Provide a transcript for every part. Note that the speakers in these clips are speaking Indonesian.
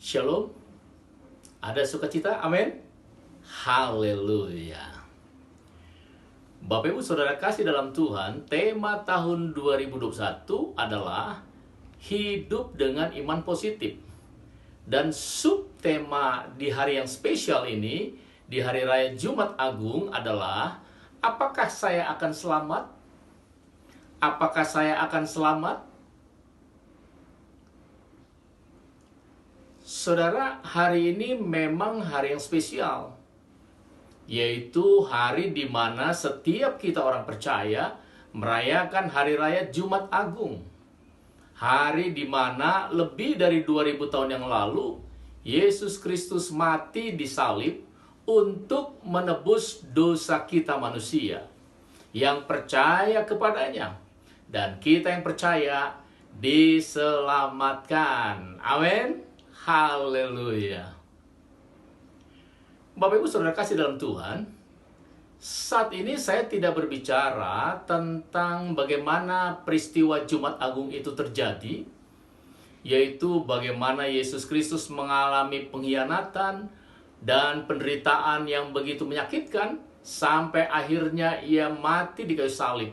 Shalom, ada sukacita, amin. Haleluya. Bapak Ibu Saudara kasih dalam Tuhan, tema tahun 2021 adalah hidup dengan iman positif. Dan subtema di hari yang spesial ini, di hari raya Jumat Agung adalah, apakah saya akan selamat? Apakah saya akan selamat? Saudara, hari ini memang hari yang spesial, yaitu hari di mana setiap kita orang percaya merayakan hari raya Jumat Agung. Hari di mana lebih dari 2000 tahun yang lalu Yesus Kristus mati di salib untuk menebus dosa kita manusia yang percaya kepadanya, dan kita yang percaya diselamatkan. Amin. Haleluya. Bapak Ibu Saudara kasih dalam Tuhan, saat ini saya tidak berbicara tentang bagaimana peristiwa Jumat Agung itu terjadi, yaitu bagaimana Yesus Kristus mengalami pengkhianatan dan penderitaan yang begitu menyakitkan sampai akhirnya ia mati di kayu salib.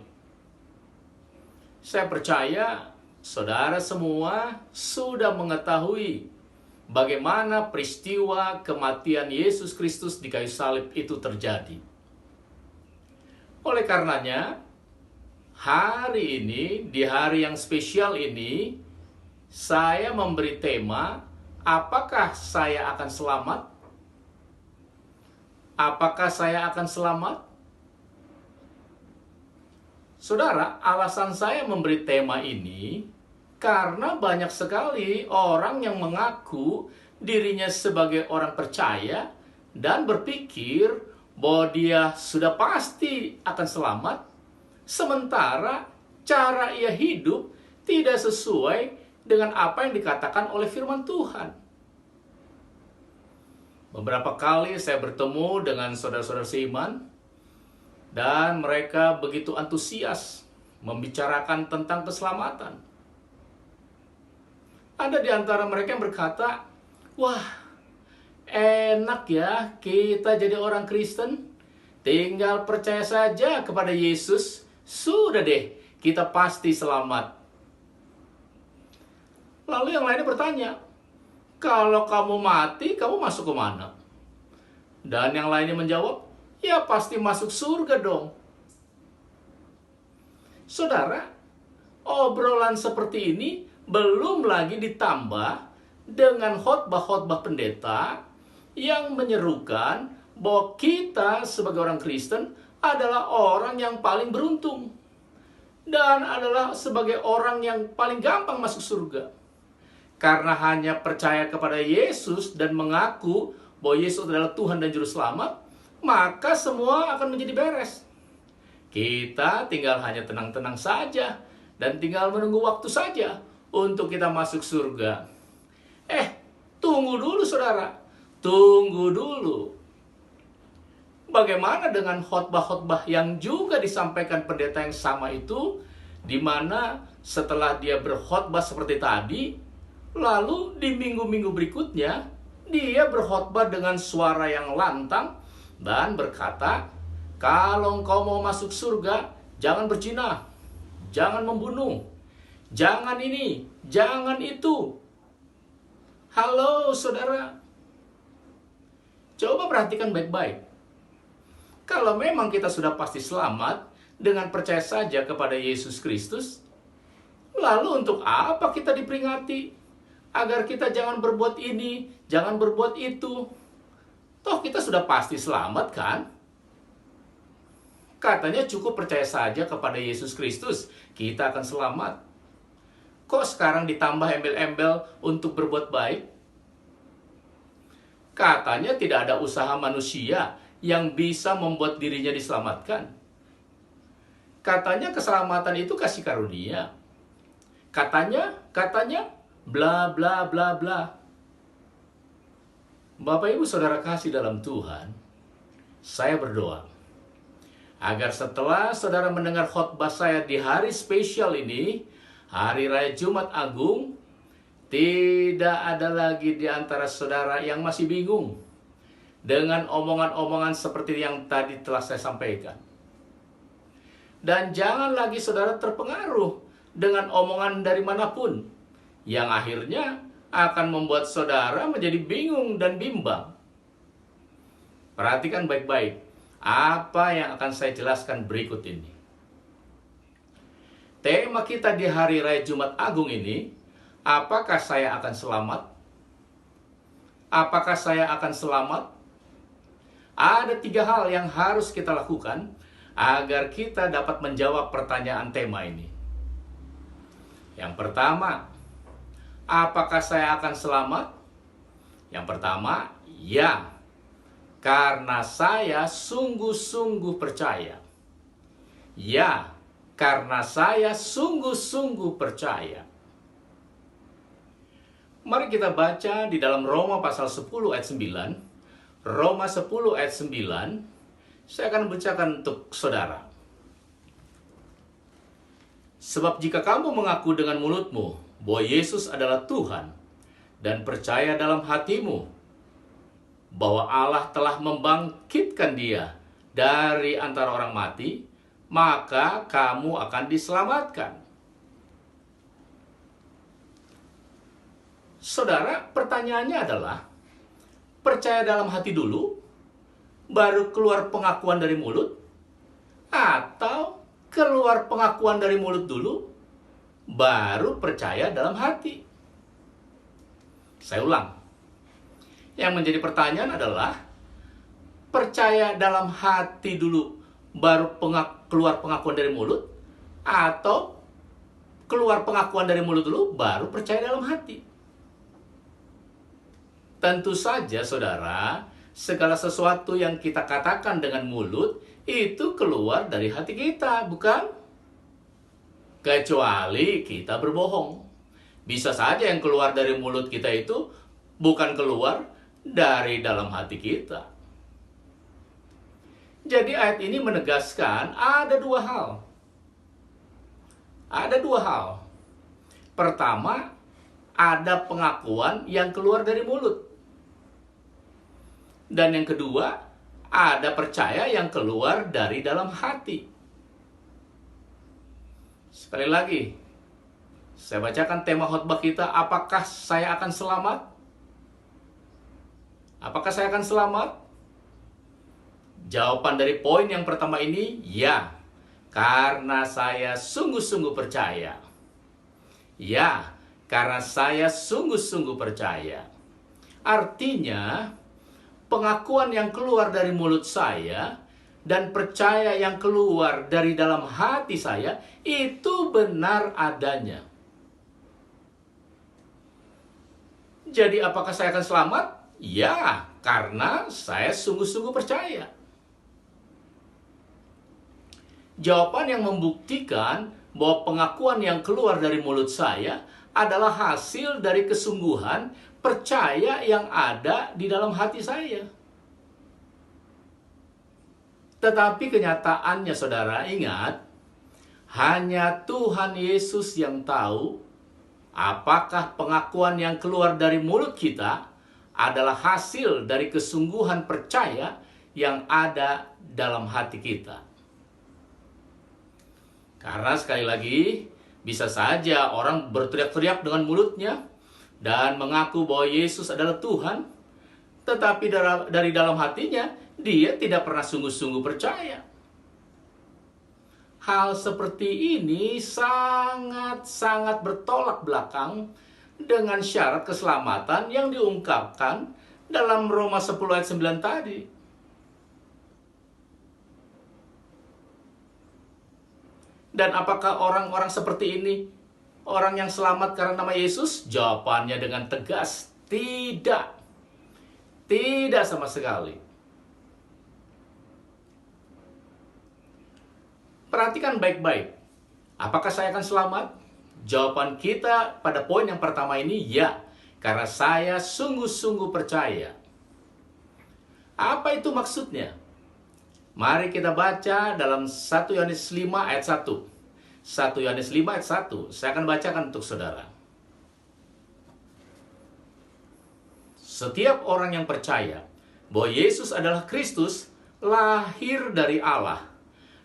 Saya percaya saudara semua sudah mengetahui bagaimana peristiwa kematian Yesus Kristus di kayu salib itu terjadi. Oleh karenanya, hari ini, di hari yang spesial ini, saya memberi tema, apakah saya akan selamat? Apakah saya akan selamat? Saudara, alasan saya memberi tema ini karena banyak sekali orang yang mengaku dirinya sebagai orang percaya dan berpikir bahwa dia sudah pasti akan selamat, sementara cara ia hidup tidak sesuai dengan apa yang dikatakan oleh firman Tuhan. Beberapa kali saya bertemu dengan saudara-saudara seiman, dan mereka begitu antusias membicarakan tentang keselamatan. Ada di antara mereka yang berkata, wah, enak ya kita jadi orang Kristen, tinggal percaya saja kepada Yesus, sudah deh, kita pasti selamat. Lalu yang lainnya bertanya, kalau kamu mati, kamu masuk ke mana? Dan yang lainnya menjawab, ya pasti masuk surga dong. Saudara, obrolan seperti ini belum lagi ditambah dengan khotbah-khotbah pendeta yang menyerukan bahwa kita sebagai orang Kristen adalah orang yang paling beruntung dan adalah sebagai orang yang paling gampang masuk surga. Karena hanya percaya kepada Yesus dan mengaku bahwa Yesus adalah Tuhan dan Juru Selamat, maka semua akan menjadi beres. Kita tinggal hanya tenang-tenang saja dan tinggal menunggu waktu saja untuk kita masuk surga. Tunggu dulu saudara, tunggu dulu. Bagaimana dengan khotbah-khotbah yang juga disampaikan pendeta yang sama itu, di mana setelah dia berkhotbah seperti tadi, lalu di minggu-minggu berikutnya dia berkhotbah dengan suara yang lantang dan berkata, kalau engkau mau masuk surga, jangan berzina, jangan membunuh, jangan ini, jangan itu. Halo saudara, coba perhatikan baik-baik. Kalau memang kita sudah pasti selamat dengan percaya saja kepada Yesus Kristus, lalu untuk apa kita diperingati? Agar kita jangan berbuat ini, jangan berbuat itu. Toh kita sudah pasti selamat kan? Katanya cukup percaya saja kepada Yesus Kristus, kita akan selamat. Kok sekarang ditambah embel-embel untuk berbuat baik? Katanya tidak ada usaha manusia yang bisa membuat dirinya diselamatkan. Katanya keselamatan itu kasih karunia. Katanya, bla bla bla bla. Bapak Ibu Saudara kasih dalam Tuhan, saya berdoa agar setelah saudara mendengar khotbah saya di hari spesial ini, hari raya Jumat Agung, Tidak ada lagi di antara saudara yang masih bingung dengan omongan-omongan seperti yang tadi telah saya sampaikan. Dan jangan lagi saudara terpengaruh dengan omongan dari manapun, yang akhirnya akan membuat saudara menjadi bingung dan bimbang. Perhatikan baik-baik apa yang akan saya jelaskan berikut ini. Tema kita di Hari Raya Jumat Agung ini, apakah saya akan selamat? Apakah saya akan selamat? Ada 3 hal yang harus kita lakukan agar kita dapat menjawab pertanyaan tema ini. Yang pertama, apakah saya akan selamat? Yang pertama, ya, karena saya sungguh-sungguh percaya. Ya, karena saya sungguh-sungguh percaya. Mari kita baca di dalam Roma pasal 10 ayat 9. Roma 10 ayat 9. Saya akan bacakan untuk saudara. Sebab jika kamu mengaku dengan mulutmu bahwa Yesus adalah Tuhan dan percaya dalam hatimu bahwa Allah telah membangkitkan Dia dari antara orang mati, maka kamu akan diselamatkan. Saudara, pertanyaannya adalah, percaya dalam hati dulu, baru keluar pengakuan dari mulut, atau keluar pengakuan dari mulut dulu, baru percaya dalam hati? Saya ulang. Yang menjadi pertanyaan adalah, percaya dalam hati dulu, baru keluar pengakuan dari mulut, atau keluar pengakuan dari mulut dulu, baru percaya dalam hati? Tentu saja, saudara, segala sesuatu yang kita katakan dengan mulut itu keluar dari hati kita, bukan? Kecuali kita berbohong. Bisa saja yang keluar dari mulut kita itu bukan keluar dari dalam hati kita. Jadi ayat ini menegaskan ada 2 hal. Ada 2 hal. Pertama, ada pengakuan yang keluar dari mulut. Dan yang kedua, ada percaya yang keluar dari dalam hati. Sekali lagi, saya bacakan tema khotbah kita, apakah saya akan selamat? Apakah saya akan selamat? Jawaban dari poin yang pertama ini, ya, karena saya sungguh-sungguh percaya. Ya, karena saya sungguh-sungguh percaya. Artinya, pengakuan yang keluar dari mulut saya dan percaya yang keluar dari dalam hati saya itu benar adanya. Jadi apakah saya akan selamat? Ya, karena saya sungguh-sungguh percaya. Jawaban yang membuktikan bahwa pengakuan yang keluar dari mulut saya adalah hasil dari kesungguhan percaya yang ada di dalam hati saya. Tetapi kenyataannya, saudara, ingat, hanya Tuhan Yesus yang tahu apakah pengakuan yang keluar dari mulut kita adalah hasil dari kesungguhan percaya yang ada dalam hati kita. Karena sekali lagi, bisa saja orang berteriak-teriak dengan mulutnya dan mengaku bahwa Yesus adalah Tuhan, tetapi dari dalam hatinya, dia tidak pernah sungguh-sungguh percaya. Hal seperti ini sangat-sangat bertolak belakang dengan syarat keselamatan yang diungkapkan dalam Roma 10 ayat 9 tadi. Dan apakah orang-orang seperti ini orang yang selamat karena nama Yesus? Jawabannya dengan tegas, tidak. Tidak sama sekali. Perhatikan baik-baik. Apakah saya akan selamat? Jawaban kita pada poin yang pertama ini, ya. Karena saya sungguh-sungguh percaya. Apa itu maksudnya? Mari kita baca dalam 1 Yohanes 5 ayat 1. 1 Yohanes 5 ayat 1. Saya akan bacakan untuk saudara. setiap orang yang percaya bahwa Yesus adalah Kristus, lahir dari Allah.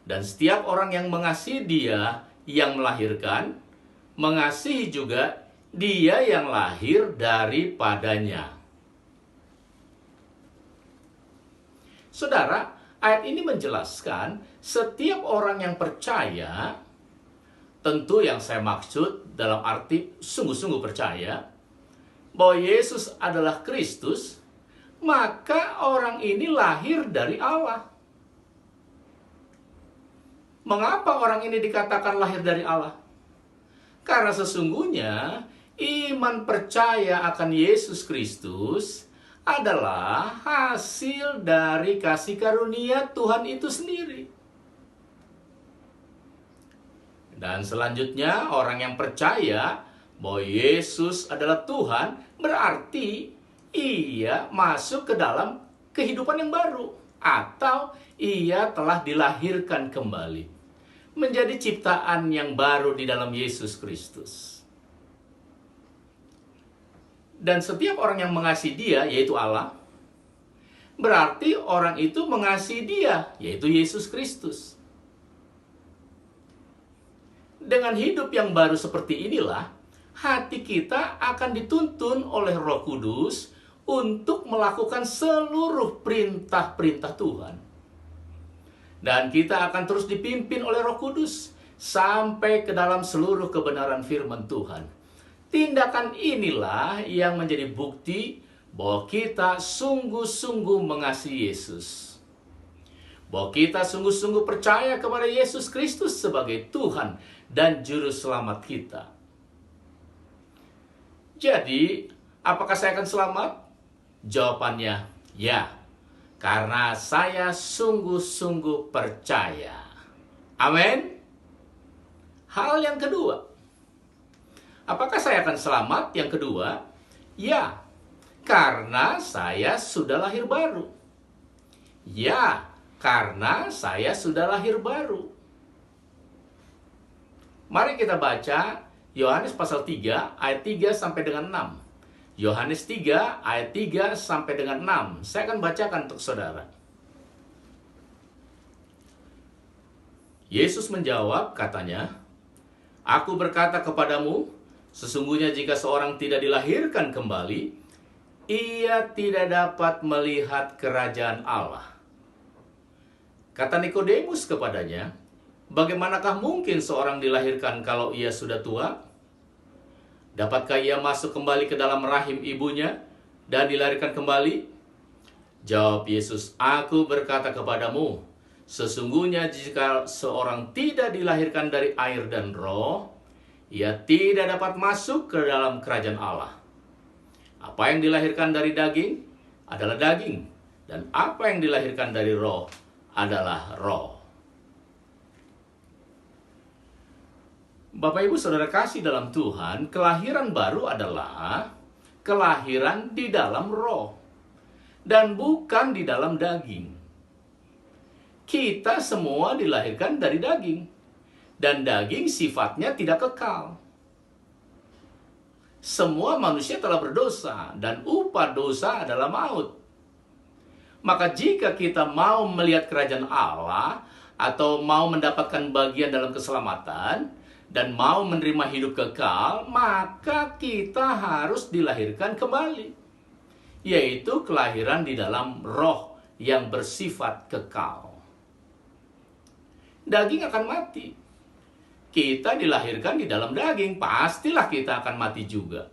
Dan setiap orang yang mengasihi Dia yang melahirkan, mengasihi juga Dia yang lahir daripadanya. Saudara, ayat ini menjelaskan setiap orang yang percaya, tentu yang saya maksud dalam arti sungguh-sungguh percaya, bahwa Yesus adalah Kristus, maka orang ini lahir dari Allah. Mengapa orang ini dikatakan lahir dari Allah? Karena sesungguhnya iman percaya akan Yesus Kristus adalah hasil dari kasih karunia Tuhan itu sendiri. Dan selanjutnya orang yang percaya bahwa Yesus adalah Tuhan, berarti ia masuk ke dalam kehidupan yang baru, atau ia telah dilahirkan kembali, menjadi ciptaan yang baru di dalam Yesus Kristus. Dan setiap orang yang mengasihi Dia, yaitu Allah, berarti orang itu mengasihi Dia, yaitu Yesus Kristus. Dengan hidup yang baru seperti inilah, hati kita akan dituntun oleh Roh Kudus untuk melakukan seluruh perintah-perintah Tuhan. Dan kita akan terus dipimpin oleh Roh Kudus sampai ke dalam seluruh kebenaran firman Tuhan. Tindakan inilah yang menjadi bukti bahwa kita sungguh-sungguh mengasihi Yesus. Bahwa kita sungguh-sungguh percaya kepada Yesus Kristus sebagai Tuhan dan Juru Selamat kita. Jadi, apakah saya akan selamat? Jawabannya, ya. Karena saya sungguh-sungguh percaya. Amin. Hal yang kedua, apakah saya akan selamat? Yang kedua, ya, karena saya sudah lahir baru. Ya, karena saya sudah lahir baru. Mari kita baca Yohanes pasal 3 ayat 3 sampai dengan 6. Yohanes 3 ayat 3 sampai dengan 6. Saya akan bacakan untuk saudara. Yesus menjawab, katanya, "Aku berkata kepadamu, sesungguhnya jika seorang tidak dilahirkan kembali, ia tidak dapat melihat kerajaan Allah." Kata Nikodemus kepadanya, "Bagaimanakah mungkin seorang dilahirkan kalau ia sudah tua? Dapatkah ia masuk kembali ke dalam rahim ibunya dan dilahirkan kembali?" Jawab Yesus, "Aku berkata kepadamu, sesungguhnya jika seorang tidak dilahirkan dari air dan roh, ia tidak dapat masuk ke dalam kerajaan Allah. Apa yang dilahirkan dari daging adalah daging, dan apa yang dilahirkan dari roh adalah roh." Bapak Ibu Saudara kasih dalam Tuhan, kelahiran baru adalah kelahiran di dalam roh dan bukan di dalam daging. Kita semua dilahirkan dari daging, dan daging sifatnya tidak kekal. Semua manusia telah berdosa, dan upah dosa adalah maut. Maka jika kita mau melihat kerajaan Allah, atau mau mendapatkan bagian dalam keselamatan, dan mau menerima hidup kekal, maka kita harus dilahirkan kembali, yaitu kelahiran di dalam roh yang bersifat kekal. Daging akan mati. Kita dilahirkan di dalam daging, pastilah kita akan mati juga.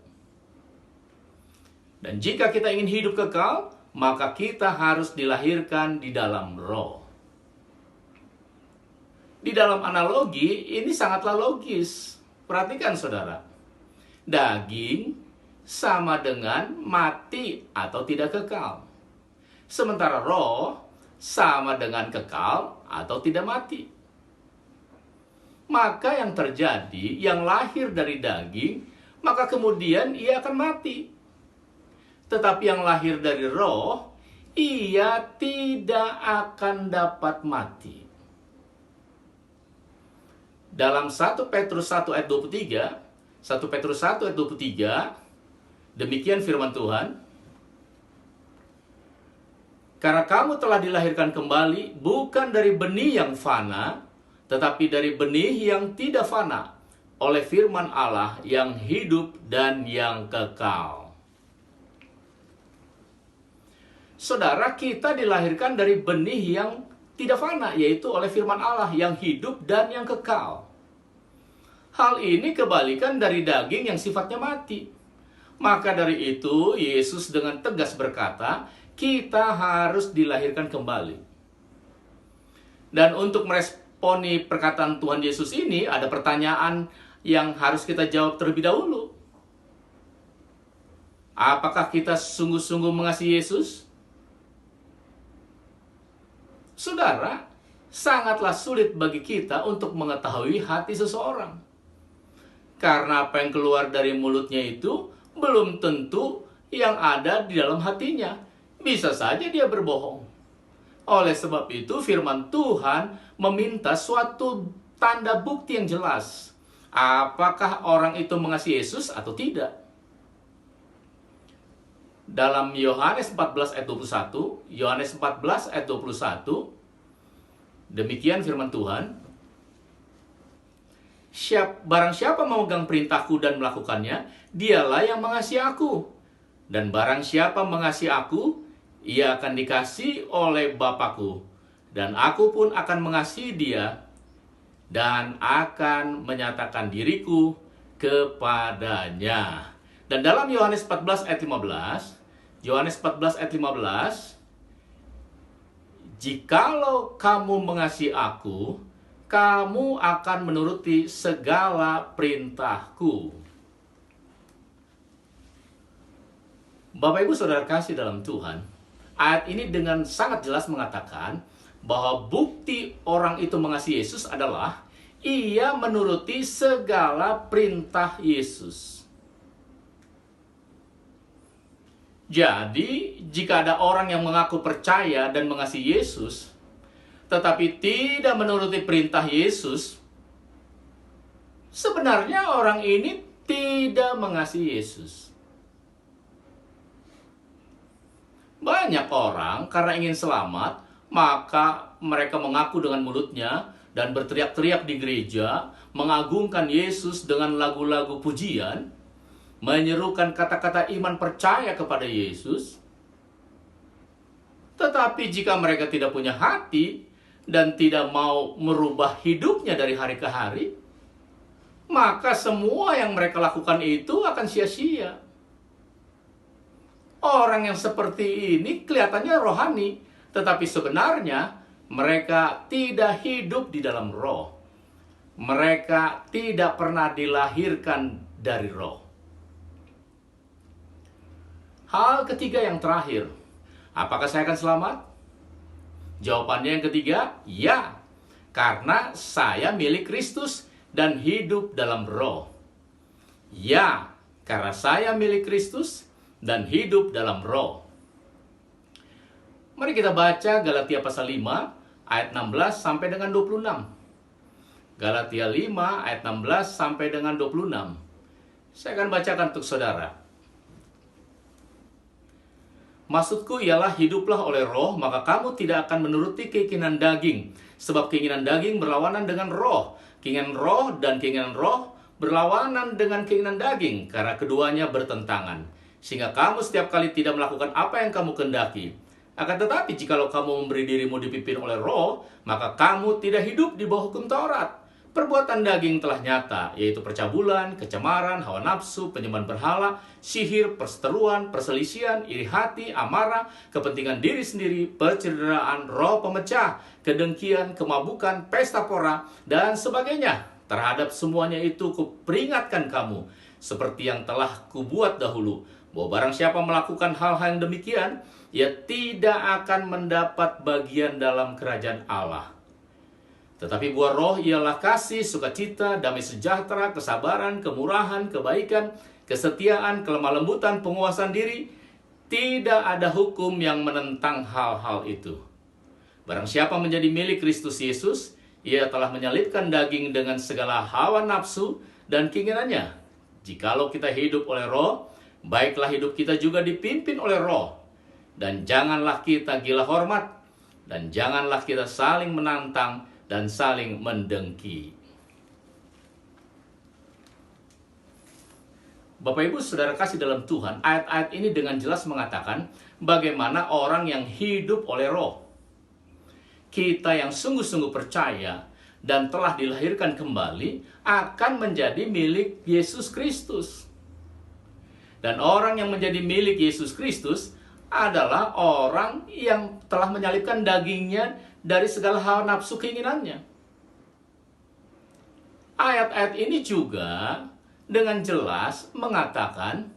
Dan jika kita ingin hidup kekal, maka kita harus dilahirkan di dalam roh. Di dalam analogi, ini sangatlah logis. Perhatikan saudara. Daging sama dengan mati atau tidak kekal. Sementara roh sama dengan kekal atau tidak mati. Maka yang terjadi, yang lahir dari daging, maka kemudian ia akan mati. Tetapi yang lahir dari roh, ia tidak akan dapat mati. Dalam 1 Petrus 1 ayat 23, 1 Petrus 1 ayat 23, demikian firman Tuhan, Karena kamu telah dilahirkan kembali bukan dari benih yang fana, tetapi dari benih yang tidak fana, oleh firman Allah yang hidup dan yang kekal. Saudara, kita dilahirkan dari benih yang tidak fana, yaitu oleh firman Allah yang hidup dan yang kekal. Hal ini kebalikan dari daging yang sifatnya mati. Maka dari itu, Yesus dengan tegas berkata, kita harus dilahirkan kembali. Dan untuk meresponi perkataan Tuhan Yesus ini, ada pertanyaan yang harus kita jawab terlebih dahulu. Apakah kita sungguh-sungguh mengasihi Yesus? Saudara, sangatlah sulit bagi kita untuk mengetahui hati seseorang. Karena apa yang keluar dari mulutnya itu belum tentu yang ada di dalam hatinya. Bisa saja dia berbohong. Oleh sebab itu firman Tuhan meminta suatu tanda bukti yang jelas. Apakah orang itu mengasihi Yesus atau tidak? Dalam Yohanes 14 ayat 21, Yohanes 14 ayat 21, demikian firman Tuhan. Barang siapa memegang perintahku dan melakukannya, dialah yang mengasihi aku. Dan barang siapa mengasihi aku, ia akan dikasihi oleh Bapa-Ku, dan aku pun akan mengasihi dia, dan akan menyatakan diriku kepadanya. Dan dalam Yohanes 14 ayat 15, Yohanes 14 ayat 15, jikalau kamu mengasihi aku, kamu akan menuruti segala perintahku. Bapak Ibu Saudara kasih dalam Tuhan, ayat ini dengan sangat jelas mengatakan bahwa bukti orang itu mengasihi Yesus adalah ia menuruti segala perintah Yesus. Jadi, jika ada orang yang mengaku percaya dan mengasihi Yesus, tetapi tidak menuruti perintah Yesus, sebenarnya orang ini tidak mengasihi Yesus. Banyak orang karena ingin selamat, maka mereka mengaku dengan mulutnya dan berteriak-teriak di gereja, mengagungkan Yesus dengan lagu-lagu pujian, menyerukan kata-kata iman percaya kepada Yesus. Tetapi jika mereka tidak punya hati dan tidak mau merubah hidupnya dari hari ke hari, maka semua yang mereka lakukan itu akan sia-sia. Orang yang seperti ini kelihatannya rohani, tetapi sebenarnya mereka tidak hidup di dalam roh. Mereka tidak pernah dilahirkan dari roh. Hal ketiga yang terakhir, apakah saya akan selamat? Jawabannya yang ketiga, ya. Karena saya milik Kristus dan hidup dalam roh. Ya, karena saya milik Kristus dan hidup dalam roh. Mari kita baca Galatia pasal 5 ayat 16 sampai dengan 26. Galatia 5 ayat 16 sampai dengan 26. Saya akan bacakan untuk saudara. Maksudku ialah hiduplah oleh roh, maka kamu tidak akan menuruti keinginan daging. Sebab keinginan daging berlawanan dengan roh. Keinginan roh dan keinginan roh berlawanan dengan keinginan daging, karena keduanya bertentangan. Sehingga kamu setiap kali tidak melakukan apa yang kamu kehendaki. Akan tetapi jikalau kamu memberi dirimu dipimpin oleh roh, maka kamu tidak hidup di bawah hukum Taurat. Perbuatan daging telah nyata, yaitu percabulan, kecemaran, hawa nafsu, penyembahan berhala, sihir, perseteruan, perselisihan, iri hati, amarah, kepentingan diri sendiri, percederaan, roh pemecah, kedengkian, kemabukan, pesta pora, dan sebagainya. Terhadap semuanya itu kuperingatkan kamu, seperti yang telah kubuat dahulu, bahwa barang siapa melakukan hal-hal yang demikian, ia tidak akan mendapat bagian dalam kerajaan Allah. Tetapi buah roh ialah kasih, sukacita, damai sejahtera, kesabaran, kemurahan, kebaikan, kesetiaan, kelemah lembutan, penguasaan diri. Tidak ada hukum yang menentang hal-hal itu. Barang siapa menjadi milik Kristus Yesus, ia telah menyalibkan daging dengan segala hawa nafsu dan keinginannya. Jikalau kita hidup oleh roh, baiklah hidup kita juga dipimpin oleh roh. Dan janganlah kita gila hormat, dan janganlah kita saling menantang dan saling mendengki. Bapak Ibu Saudara kasih dalam Tuhan, ayat-ayat ini dengan jelas mengatakan bagaimana orang yang hidup oleh Roh. Kita yang sungguh-sungguh percaya dan telah dilahirkan kembali akan menjadi milik Yesus Kristus. Dan orang yang menjadi milik Yesus Kristus adalah orang yang telah menyalibkan dagingnya dari segala hawa nafsu keinginannya. Ayat-ayat ini juga dengan jelas mengatakan,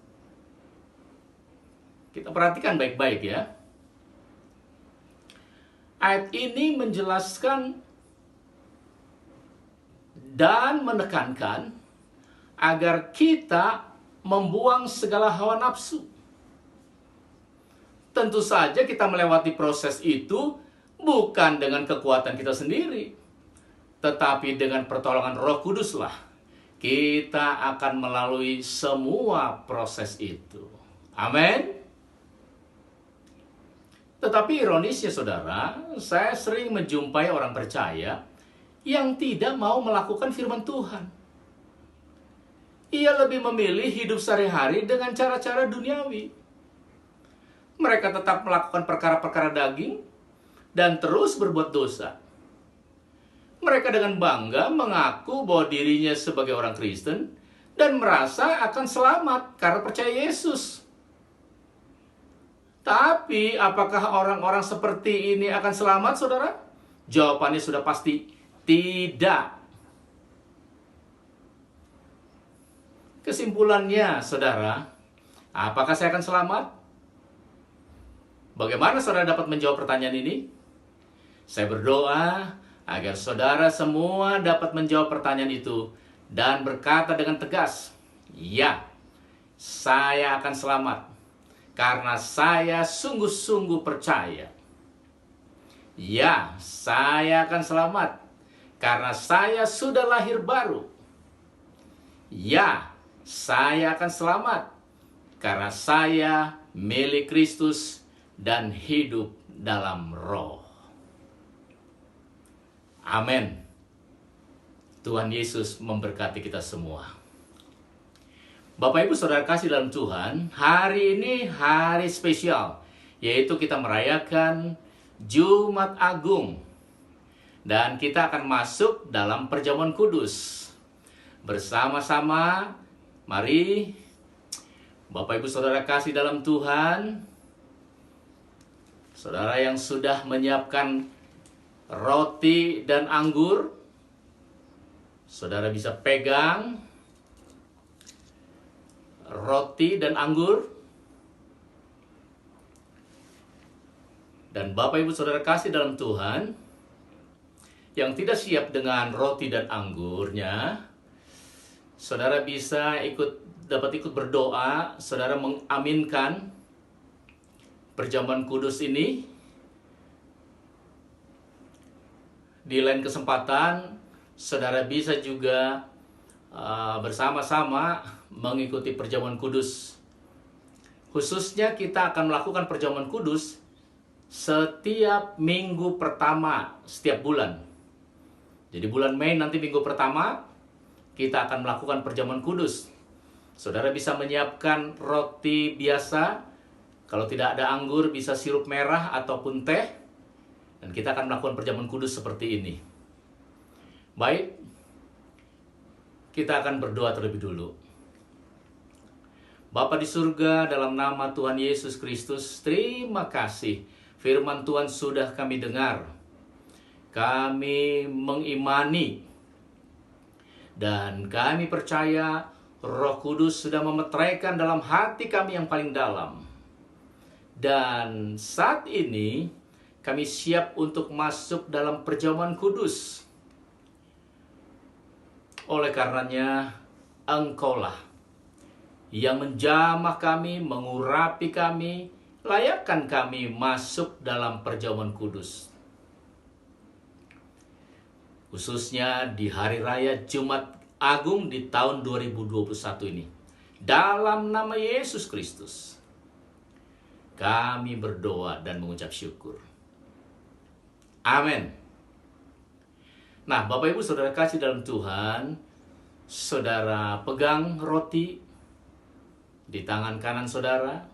kita perhatikan baik-baik ya. Ayat ini menjelaskan dan menekankan agar kita membuang segala hawa nafsu. Tentu saja kita melewati proses itu bukan dengan kekuatan kita sendiri, tetapi dengan pertolongan Roh Kudus lah kita akan melalui semua proses itu. Amin. Tetapi ironisnya saudara, saya sering menjumpai orang percaya yang tidak mau melakukan firman Tuhan. Ia lebih memilih hidup sehari-hari dengan cara-cara duniawi. Mereka tetap melakukan perkara-perkara daging dan terus berbuat dosa. Mereka dengan bangga mengaku bahwa dirinya sebagai orang Kristen dan merasa akan selamat karena percaya Yesus. Tapi apakah orang-orang seperti ini akan selamat, saudara? Jawabannya sudah pasti tidak. Kesimpulannya, saudara, apakah saya akan selamat? Bagaimana saudara dapat menjawab pertanyaan ini? Saya berdoa agar saudara semua dapat menjawab pertanyaan itu dan berkata dengan tegas, ya, saya akan selamat karena saya sungguh-sungguh percaya. Ya, saya akan selamat karena saya sudah lahir baru. Ya, saya akan selamat karena saya milik Kristus dan hidup dalam Roh. Amin. Tuhan Yesus memberkati kita semua. Bapak Ibu Saudara kasih dalam Tuhan, hari ini hari spesial, yaitu kita merayakan Jumat Agung. Dan kita akan masuk dalam perjamuan kudus. Bersama-sama, mari Bapak Ibu Saudara kasih dalam Tuhan, saudara yang sudah menyiapkan roti dan anggur, saudara bisa pegang roti dan anggur. Dan Bapak Ibu Saudara kasih dalam Tuhan, yang tidak siap dengan roti dan anggurnya, saudara bisa dapat ikut berdoa, saudara mengaminkan perjamuan kudus ini. Di lain kesempatan, saudara bisa juga bersama-sama mengikuti perjamuan kudus. Khususnya kita akan melakukan perjamuan kudus setiap minggu pertama setiap bulan. Jadi bulan Mei nanti minggu pertama kita akan melakukan perjamuan kudus. Saudara bisa menyiapkan roti biasa, kalau tidak ada anggur bisa sirup merah ataupun teh. Dan kita akan melakukan perjamuan kudus seperti ini. Baik, kita akan berdoa terlebih dulu. Bapa di surga, dalam nama Tuhan Yesus Kristus, terima kasih. Firman Tuhan sudah kami dengar. Kami mengimani. Dan kami percaya Roh Kudus sudah memeteraikan dalam hati kami yang paling dalam. Dan saat ini kami siap untuk masuk dalam perjamuan kudus. Oleh karenanya, Engkaulah yang menjamah kami, mengurapi kami, layakkan kami masuk dalam perjamuan kudus. Khususnya di hari raya Jumat Agung di tahun 2021 ini. Dalam nama Yesus Kristus, kami berdoa dan mengucap syukur. Amin. Nah, Bapak Ibu Saudara kasih dalam Tuhan, saudara pegang roti di tangan kanan saudara,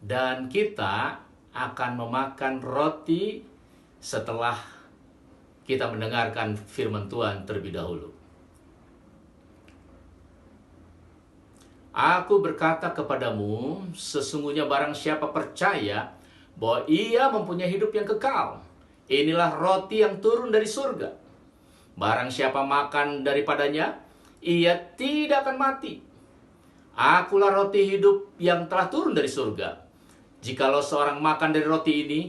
dan kita akan memakan roti setelah kita mendengarkan firman Tuhan terlebih dahulu. Aku berkata kepadamu, sesungguhnya barang siapa percaya bahwa ia mempunyai hidup yang kekal, inilah roti yang turun dari surga. Barang siapa makan daripadanya, ia tidak akan mati. Akulah roti hidup yang telah turun dari surga. Jikalau seorang makan dari roti ini,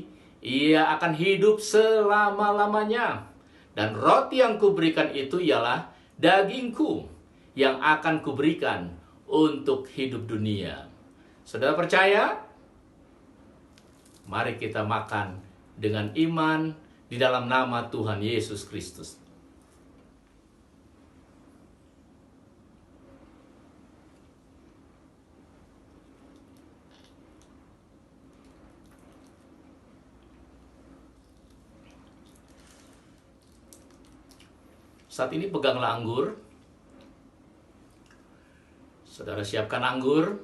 ia akan hidup selama-lamanya. Dan roti yang kuberikan itu ialah dagingku yang akan kuberikan untuk hidup dunia. Saudara percaya? Mari kita makan dengan iman di dalam nama Tuhan Yesus Kristus. Saat ini peganglah anggur. Saudara siapkan anggur,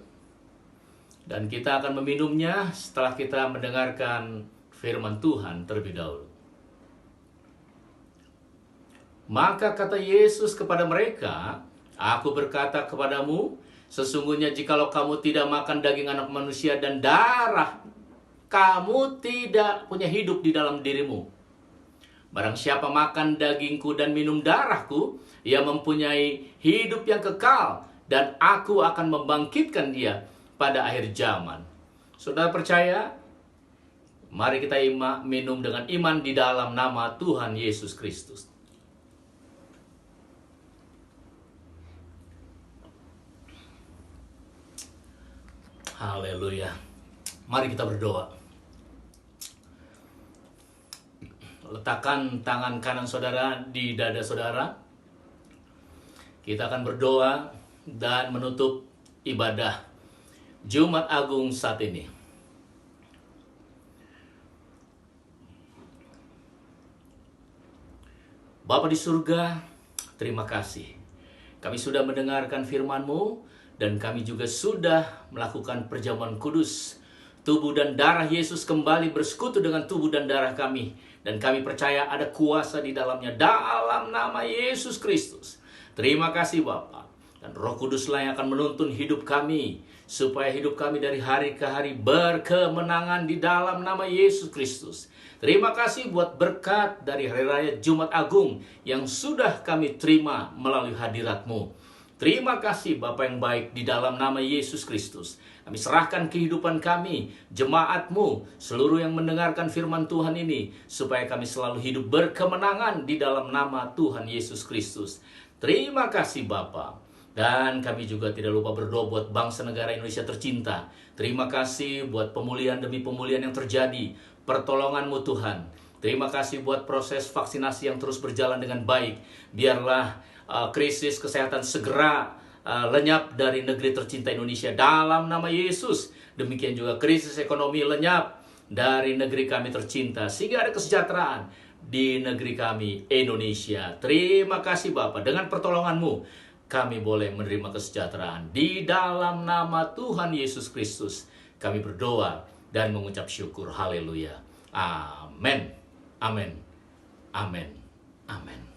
dan kita akan meminumnya setelah kita mendengarkan firman Tuhan terlebih dahulu. Maka kata Yesus kepada mereka, Aku berkata kepadamu, sesungguhnya jikalau kamu tidak makan daging anak manusia dan darah, kamu tidak punya hidup di dalam dirimu. Barang siapa makan dagingku dan minum darahku, ia mempunyai hidup yang kekal, dan aku akan membangkitkan dia pada akhir zaman. Saudara percaya? Mari kita minum dengan iman di dalam nama Tuhan Yesus Kristus. Haleluya. Mari kita berdoa. Letakkan tangan kanan saudara di dada saudara. Kita akan berdoa dan menutup ibadah Jumat Agung saat ini. Bapa di surga, terima kasih. Kami sudah mendengarkan firman-Mu, dan kami juga sudah melakukan perjamuan kudus. Tubuh dan darah Yesus kembali bersekutu dengan tubuh dan darah kami. Dan kami percaya ada kuasa di dalamnya dalam nama Yesus Kristus. Terima kasih Bapa. Dan Roh Kuduslah yang akan menuntun hidup kami, supaya hidup kami dari hari ke hari berkemenangan di dalam nama Yesus Kristus. Terima kasih buat berkat dari Hari Raya Jumat Agung yang sudah kami terima melalui hadirat-Mu. Terima kasih Bapa yang baik, di dalam nama Yesus Kristus. Kami serahkan kehidupan kami, jemaat-Mu, seluruh yang mendengarkan firman Tuhan ini, supaya kami selalu hidup berkemenangan di dalam nama Tuhan Yesus Kristus. Terima kasih Bapa. Dan kami juga tidak lupa berdoa buat bangsa negara Indonesia tercinta. Terima kasih buat pemulihan demi pemulihan yang terjadi, pertolongan-Mu Tuhan. Terima kasih buat proses vaksinasi yang terus berjalan dengan baik. Biarlah krisis kesehatan segera lenyap dari negeri tercinta Indonesia dalam nama Yesus. Demikian juga krisis ekonomi lenyap dari negeri kami tercinta, sehingga ada kesejahteraan di negeri kami Indonesia. Terima kasih Bapa, dengan pertolongan-Mu kami boleh menerima kesejahteraan. Di dalam nama Tuhan Yesus Kristus kami berdoa dan mengucap syukur. Haleluya. Amin. Amin. Amin. Amin.